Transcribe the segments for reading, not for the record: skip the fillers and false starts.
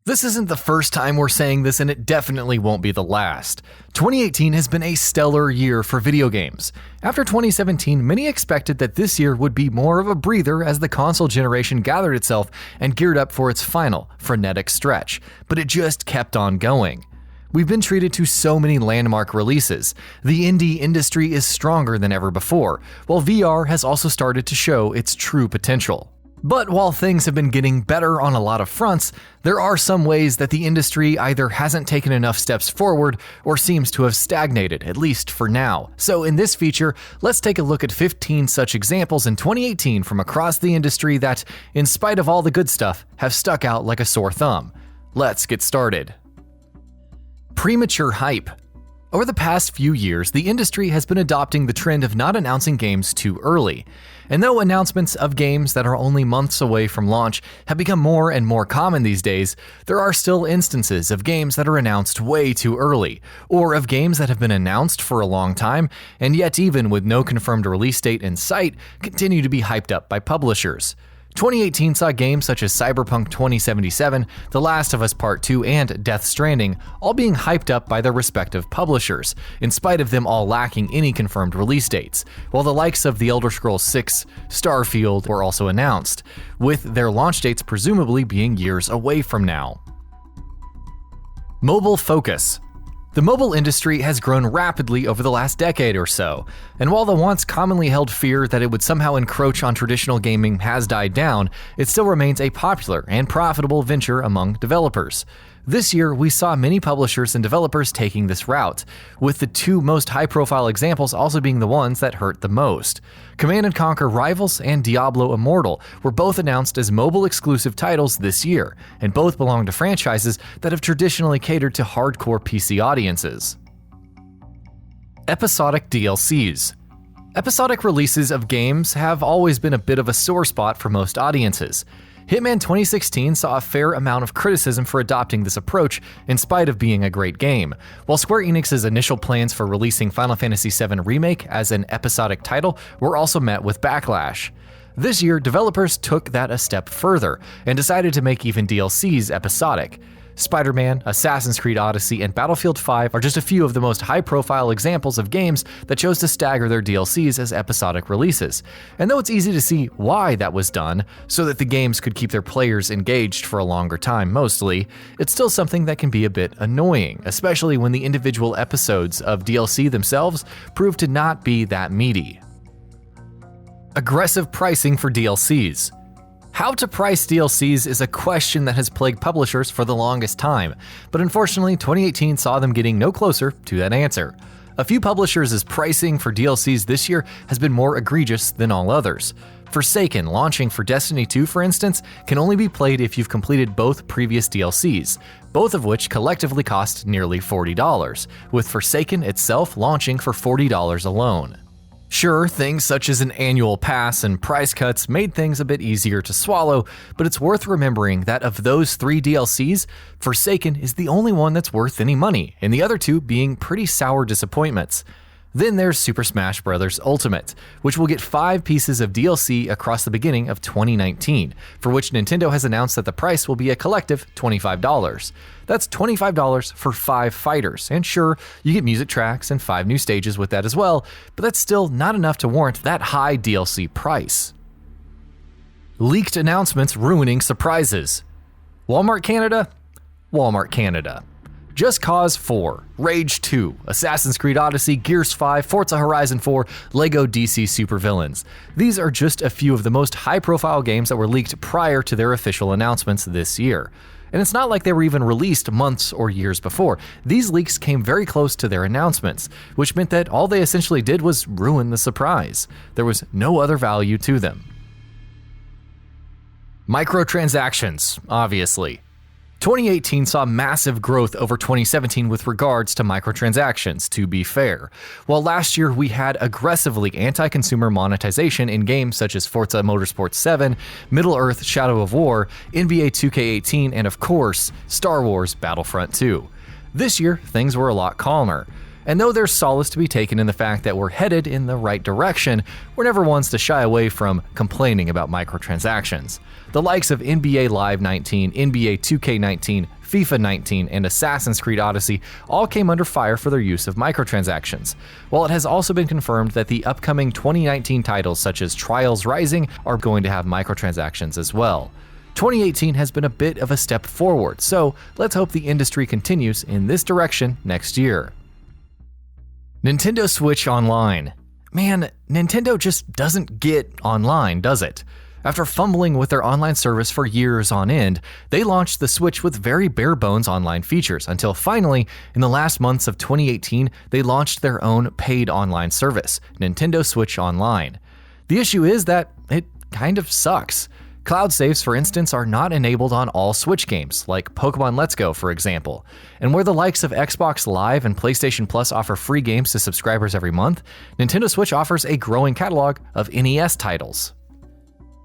This isn't the first time we're saying this, and it definitely won't be the last. 2018 has been a stellar year for video games. After 2017, many expected that this year would be more of a breather as the console generation gathered itself and geared up for its final, frenetic stretch, but it just kept on going. We've been treated to so many landmark releases. The indie industry is stronger than ever before, while VR has also started to show its true potential. But while things have been getting better on a lot of fronts, there are some ways that the industry either hasn't taken enough steps forward or seems to have stagnated, at least for now. So in this feature, let's take a look at 15 such examples in 2018 from across the industry that, in spite of all the good stuff, have stuck out like a sore thumb. Let's get started. Premature Hype. Over the past few years, the industry has been adopting the trend of not announcing games too early. And though announcements of games that are only months away from launch have become more and more common these days, there are still instances of games that are announced way too early, or of games that have been announced for a long time, and yet even with no confirmed release date in sight, continue to be hyped up by publishers. 2018 saw games such as Cyberpunk 2077, The Last of Us Part 2, and Death Stranding all being hyped up by their respective publishers, in spite of them all lacking any confirmed release dates, while the likes of The Elder Scrolls 6, Starfield were also announced, with their launch dates presumably being years away from now. Mobile focus. The mobile industry has grown rapidly over the last decade or so, and while the once commonly held fear that it would somehow encroach on traditional gaming has died down, it still remains a popular and profitable venture among developers. This year, we saw many publishers and developers taking this route, with the two most high-profile examples also being the ones that hurt the most. Command & Conquer Rivals and Diablo Immortal were both announced as mobile-exclusive titles this year, and both belong to franchises that have traditionally catered to hardcore PC audiences. Episodic DLCs. Episodic releases of games have always been a bit of a sore spot for most audiences. Hitman 2016 saw a fair amount of criticism for adopting this approach in spite of being a great game, while Square Enix's initial plans for releasing Final Fantasy VII Remake as an episodic title were also met with backlash. This year, developers took that a step further and decided to make even DLCs episodic. Spider-Man, Assassin's Creed Odyssey, and Battlefield 5 are just a few of the most high-profile examples of games that chose to stagger their DLCs as episodic releases. And though it's easy to see why that was done, so that the games could keep their players engaged for a longer time mostly, it's still something that can be a bit annoying, especially when the individual episodes of DLC themselves prove to not be that meaty. Aggressive pricing for DLCs. How to price DLCs is a question that has plagued publishers for the longest time, but unfortunately 2018 saw them getting no closer to that answer. A few publishers' pricing for DLCs this year has been more egregious than all others. Forsaken, launching for Destiny 2 for instance, can only be played if you've completed both previous DLCs, both of which collectively cost nearly $40, with Forsaken itself launching for $40 alone. Sure, things such as an annual pass and price cuts made things a bit easier to swallow, but it's worth remembering that of those 3 DLCs, Forsaken is the only one that's worth any money, and the other 2 being pretty sour disappointments. Then there's Super Smash Bros. Ultimate, which will get 5 pieces of DLC across the beginning of 2019, for which Nintendo has announced that the price will be a collective $25. That's $25 for 5 fighters, and sure, you get music tracks and 5 new stages with that as well, but that's still not enough to warrant that high DLC price. Leaked announcements ruining surprises. Walmart Canada? Walmart Canada. Just Cause 4, Rage 2, Assassin's Creed Odyssey, Gears 5, Forza Horizon 4, LEGO DC Supervillains. These are just a few of the most high-profile games that were leaked prior to their official announcements this year. And it's not like they were even released months or years before. These leaks came very close to their announcements, which meant that all they essentially did was ruin the surprise. There was no other value to them. Microtransactions, obviously. 2018 saw massive growth over 2017 with regards to microtransactions, to be fair. While last year we had aggressively anti-consumer monetization in games such as Forza Motorsport 7, Middle-earth Shadow of War, NBA 2K18, and of course, Star Wars Battlefront 2. This year, things were a lot calmer. And though there's solace to be taken in the fact that we're headed in the right direction, we're never ones to shy away from complaining about microtransactions. The likes of NBA Live 19, NBA 2K19, FIFA 19, and Assassin's Creed Odyssey all came under fire for their use of microtransactions, while it has also been confirmed that the upcoming 2019 titles such as Trials Rising are going to have microtransactions as well. 2018 has been a bit of a step forward, so let's hope the industry continues in this direction next year. Nintendo Switch Online. Man, Nintendo just doesn't get online, does it? After fumbling with their online service for years on end, they launched the Switch with very bare-bones online features until finally, in the last months of 2018, they launched their own paid online service, Nintendo Switch Online. The issue is that it kind of sucks. Cloud saves, for instance, are not enabled on all Switch games, like Pokemon Let's Go, for example. And where the likes of Xbox Live and PlayStation Plus offer free games to subscribers every month, Nintendo Switch offers a growing catalog of NES titles.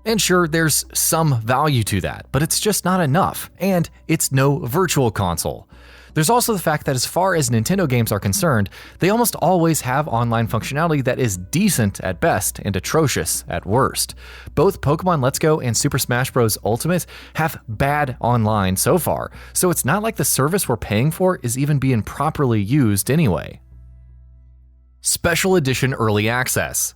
And sure, there's some value to that, but it's just not enough, and it's no virtual console. There's also the fact that as far as Nintendo games are concerned, they almost always have online functionality that is decent at best and atrocious at worst. Both Pokemon Let's Go and Super Smash Bros. Ultimate have bad online so far, so it's not like the service we're paying for is even being properly used anyway. Special Edition Early Access.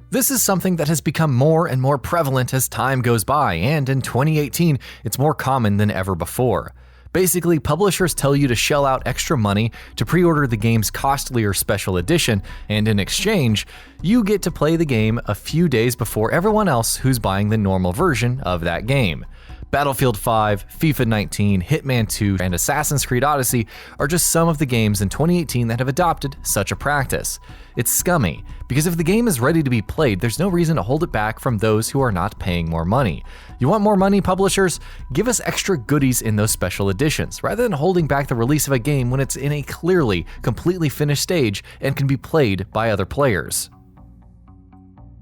This is something that has become more and more prevalent as time goes by, and in 2018, it's more common than ever before. Basically, publishers tell you to shell out extra money to pre-order the game's costlier special edition, and in exchange, you get to play the game a few days before everyone else who's buying the normal version of that game. Battlefield 5, FIFA 19, Hitman 2, and Assassin's Creed Odyssey are just some of the games in 2018 that have adopted such a practice. It's scummy, because if the game is ready to be played, there's no reason to hold it back from those who are not paying more money. You want more money, publishers? Give us extra goodies in those special editions, rather than holding back the release of a game when it's in a clearly, completely finished stage and can be played by other players.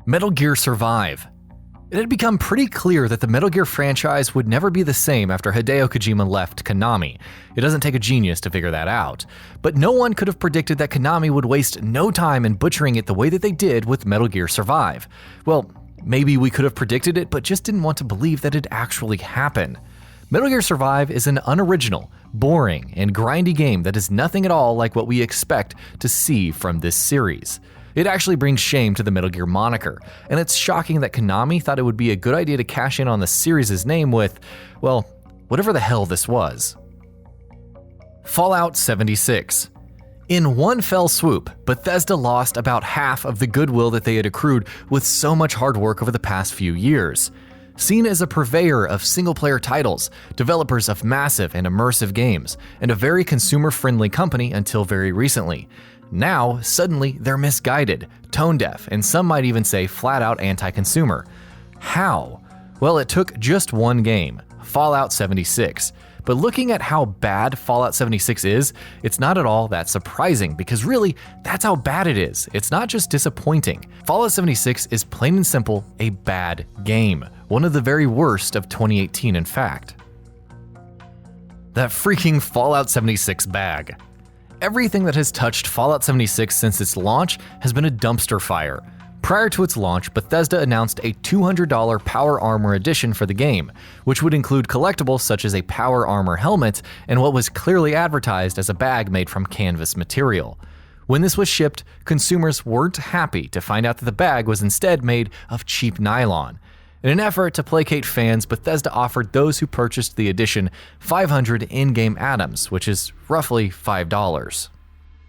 Metal Gear Survive. It had become pretty clear that the Metal Gear franchise would never be the same after Hideo Kojima left Konami. It doesn't take a genius to figure that out. But no one could have predicted that Konami would waste no time in butchering it the way that they did with Metal Gear Survive. Well, maybe we could have predicted it, but just didn't want to believe that it'd actually happen. Metal Gear Survive is an unoriginal, boring, and grindy game that is nothing at all like what we expect to see from this series. It actually brings shame to the Metal Gear moniker, and it's shocking that Konami thought it would be a good idea to cash in on the series' name with, well, whatever the hell this was. Fallout 76. In one fell swoop, Bethesda lost about half of the goodwill that they had accrued with so much hard work over the past few years. Seen as a purveyor of single-player titles, developers of massive and immersive games, and a very consumer-friendly company until very recently. Now, suddenly, they're misguided, tone-deaf, and some might even say flat-out anti-consumer. How? Well, it took just one game, Fallout 76. But looking at how bad Fallout 76 is, it's not at all that surprising, because really, that's how bad it is. It's not just disappointing. Fallout 76 is plain and simple a bad game. One of the very worst of 2018, in fact. That freaking Fallout 76 bag. Everything that has touched Fallout 76 since its launch has been a dumpster fire. Prior to its launch, Bethesda announced a $200 Power Armor edition for the game, which would include collectibles such as a Power Armor helmet and what was clearly advertised as a bag made from canvas material. When this was shipped, consumers weren't happy to find out that the bag was instead made of cheap nylon. In an effort to placate fans, Bethesda offered those who purchased the edition 500 in-game atoms, which is roughly $5.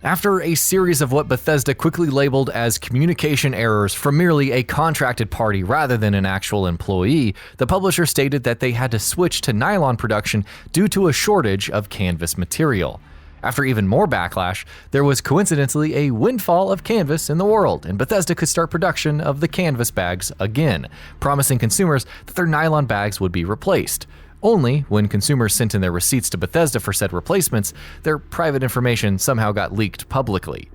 After a series of what Bethesda quickly labeled as communication errors from merely a contracted party rather than an actual employee, the publisher stated that they had to switch to nylon production due to a shortage of canvas material. After even more backlash, there was coincidentally a windfall of canvas in the world, and Bethesda could start production of the canvas bags again, promising consumers that their nylon bags would be replaced. Only when consumers sent in their receipts to Bethesda for said replacements, their private information somehow got leaked publicly.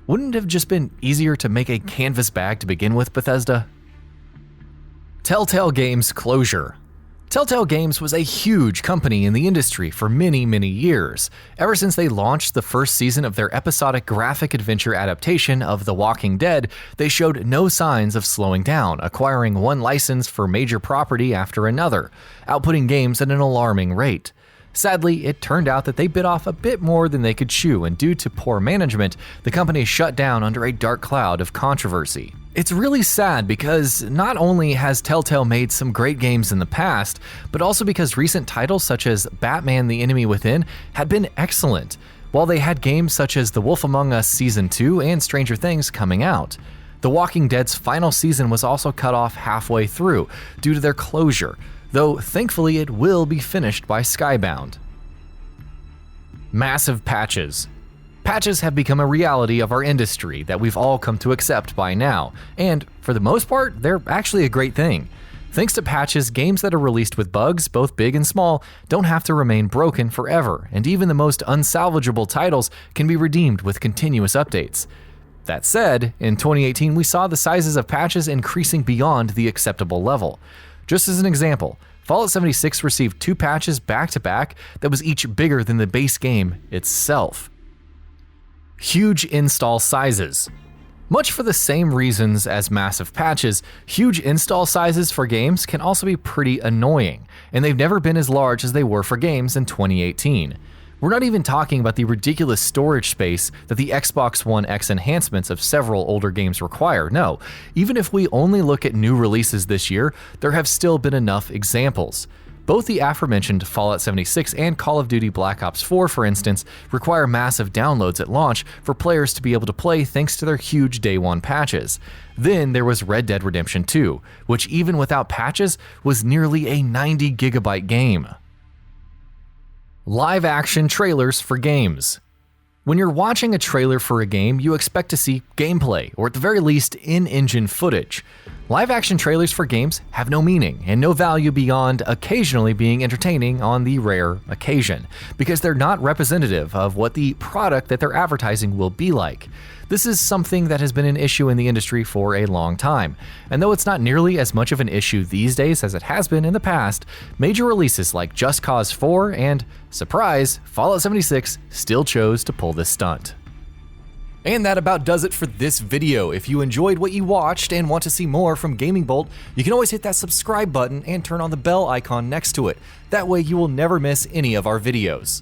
Wouldn't it have just been easier to make a canvas bag to begin with, Bethesda? Telltale Games closure. Telltale Games was a huge company in the industry for many years. Ever since they launched the first season of their episodic graphic adventure adaptation of The Walking Dead, they showed no signs of slowing down, acquiring one license for major property after another, outputting games at an alarming rate. Sadly, it turned out that they bit off a bit more than they could chew, and due to poor management, the company shut down under a dark cloud of controversy. It's really sad because not only has Telltale made some great games in the past, but also because recent titles such as Batman: The Enemy Within had been excellent, while they had games such as The Wolf Among Us Season 2 and Stranger Things coming out. The Walking Dead's final season was also cut off halfway through due to their closure, though thankfully it will be finished by Skybound. Massive patches. Patches have become a reality of our industry that we've all come to accept by now, and for the most part, they're actually a great thing. Thanks to patches, games that are released with bugs, both big and small, don't have to remain broken forever, and even the most unsalvageable titles can be redeemed with continuous updates. That said, in 2018 we saw the sizes of patches increasing beyond the acceptable level. Just as an example, Fallout 76 received 2 patches back-to-back that was each bigger than the base game itself. Huge install sizes. Much for the same reasons as massive patches, huge install sizes for games can also be pretty annoying, and they've never been as large as they were for games in 2018. We're not even talking about the ridiculous storage space that the Xbox One X enhancements of several older games require. No, even if we only look at new releases this year, there have still been enough examples. Both the aforementioned Fallout 76 and Call of Duty Black Ops 4, for instance, require massive downloads at launch for players to be able to play thanks to their huge day one patches. Then there was Red Dead Redemption 2, which even without patches was nearly a 90 gigabyte game. Live action trailers for games. When you're watching a trailer for a game, you expect to see gameplay, or at the very least, in-engine footage. Live-action trailers for games have no meaning and no value beyond occasionally being entertaining on the rare occasion, because they're not representative of what the product that they're advertising will be like. This is something that has been an issue in the industry for a long time, and though it's not nearly as much of an issue these days as it has been in the past, major releases like Just Cause 4 and, surprise, Fallout 76 still chose to pull this stunt. And that about does it for this video. If you enjoyed what you watched and want to see more from Gaming Bolt, you can always hit that subscribe button and turn on the bell icon next to it. That way you will never miss any of our videos.